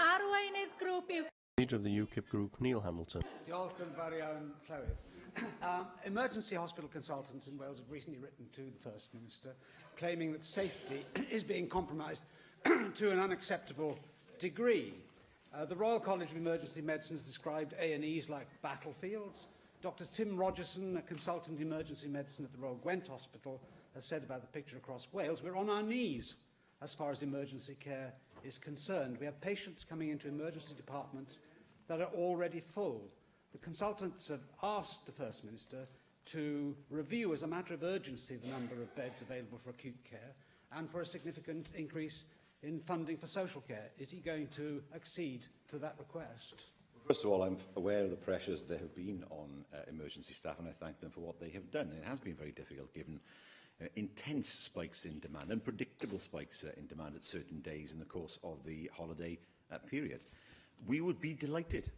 Arweinydd grŵp Leader of the UKIP group, Neil Hamilton. Diolch yn fawr iawn, Llywydd. Emergency hospital consultants in Wales have recently written to the First Minister claiming that safety is being compromised to an unacceptable degree. The Royal College of Emergency Medicine has described A&Es like battlefields. Dr Tim Rogerson, a consultant in emergency medicine at the Royal Gwent Hospital, has said about the picture across Wales, we're on our knees as far as emergency care is concerned. We have patients coming into emergency departments that are already full. The consultants have asked the First Minister to review as a matter of urgency the number of beds available for acute care and for a significant increase in funding for social care. Is he going to accede to that request? First of all, I'm aware of the pressures there have been on emergency staff, and I thank them for what they have done. It has been very difficult given intense spikes in demand, unpredictable spikes in demand at certain days in the course of the holiday period. We would be delighted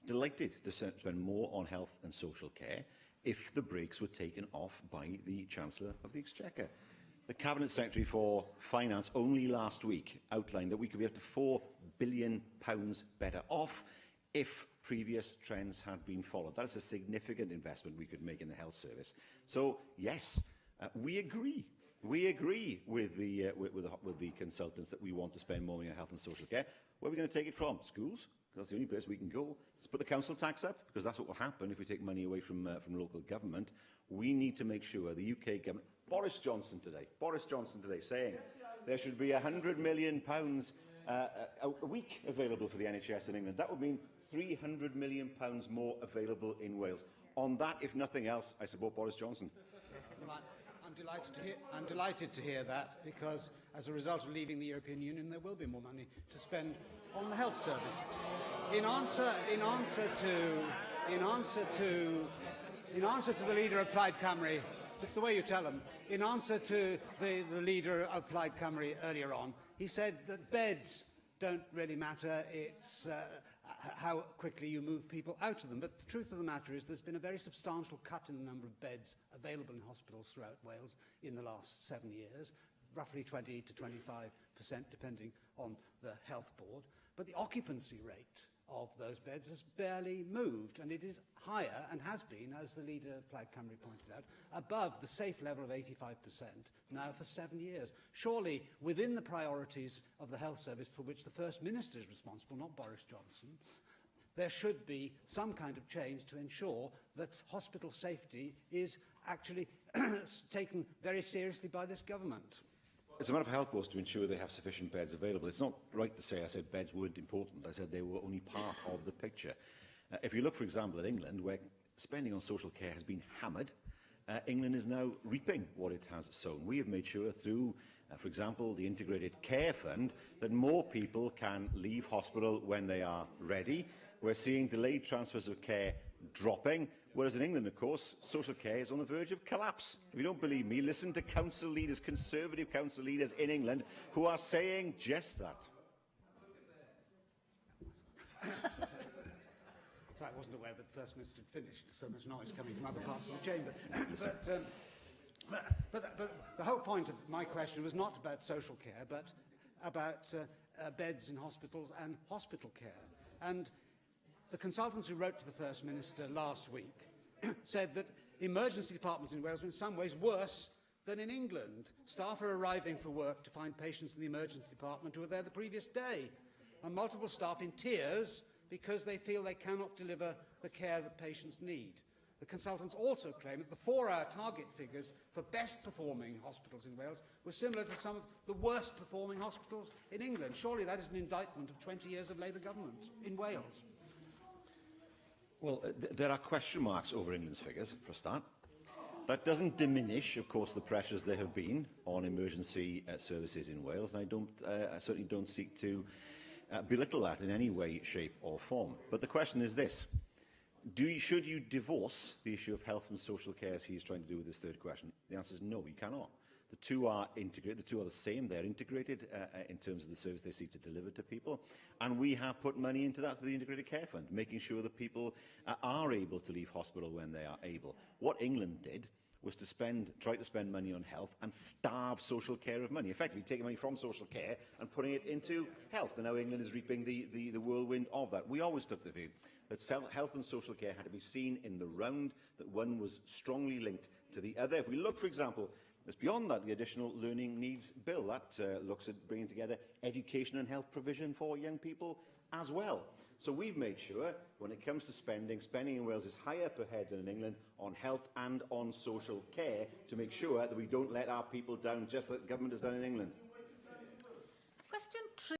to spend more on health and social care if the brakes were taken off by the Chancellor of the Exchequer. The Cabinet Secretary for Finance only last week outlined that we could be up to £4 billion better off if previous trends had been followed. That is a significant investment we could make in the health service. So, yes, we agree. We agree with the consultants that we want to spend more money on health and social care. Where are we going to take it from? Schools? Because that's the only place we can go. Let's put the council tax up, because that's what will happen if we take money away from local government. We need to make sure the UK government... Boris Johnson today saying there should be £100 million a week available for the NHS in England. That would mean £300 million more available in Wales. On that, if nothing else, I support Boris Johnson. Well, I'm delighted to hear that, because as a result of leaving the European Union, there will be more money to spend on the health service. In answer to the leader of Plaid Cymru, it's the way you tell them. In answer to the leader of Plaid Cymru earlier on, he said that beds don't really matter, it's how quickly you move people out of them. But the truth of the matter is there's been a very substantial cut in the number of beds available in hospitals throughout Wales in the last 7 years, roughly 20 to 25%, depending on the Health Board. But the occupancy rate of those beds has barely moved, and it is higher, and has been, as the leader of Plaid Cymru pointed out, above the safe level of 85% now for 7 years. Surely, within the priorities of the health service for which the First Minister is responsible, not Boris Johnson, there should be some kind of change to ensure that hospital safety is actually taken very seriously by this government. It's a matter for health boards to ensure they have sufficient beds available. It's not right to say I said beds weren't important. I said they were only part of the picture. If you look, for example, at England, where spending on social care has been hammered, England is now reaping what it has sown. We have made sure through, for example, the Integrated Care Fund, that more people can leave hospital when they are ready. We're seeing delayed transfers of care dropping, whereas in England, of course, social care is on the verge of collapse. If you don't believe me, listen to council leaders, Conservative council leaders in England, who are saying just that. So I wasn't aware that the First Minister had finished. So much noise coming from other parts of the chamber. but the whole point of my question was not about social care, but about beds in hospitals and hospital care. And the consultants who wrote to the First Minister last week said that emergency departments in Wales are in some ways worse than in England. Staff are arriving for work to find patients in the emergency department who were there the previous day, and multiple staff in tears because they feel they cannot deliver the care that patients need. The consultants also claim that the 4-hour target figures for best-performing hospitals in Wales were similar to some of the worst-performing hospitals in England. Surely that is an indictment of 20 years of Labour government in Wales. Well, there are question marks over England's figures, for a start. That doesn't diminish, of course, the pressures there have been on emergency services in Wales, and I certainly don't seek to belittle that in any way, shape or form. But the question is this. Should you divorce the issue of health and social care, as he is trying to do with this third question? The answer is no, you cannot. The two are integrated. The two are the same. They're integrated in terms of the service they seek to deliver to people. And we have put money into that through the Integrated Care Fund, making sure that people are able to leave hospital when they are able. What England did was to try to spend money on health and starve social care of money, effectively taking money from social care and putting it into health. And now England is reaping the whirlwind of that. We always took the view that health and social care had to be seen in the round, that one was strongly linked to the other. If we look, for example, there's beyond that the Additional Learning Needs Bill. That looks at bringing together education and health provision for young people as well. So we've made sure, when it comes to spending in Wales is higher per head than in England on health and on social care, to make sure that we don't let our people down, just like the government has done in England. Question 3.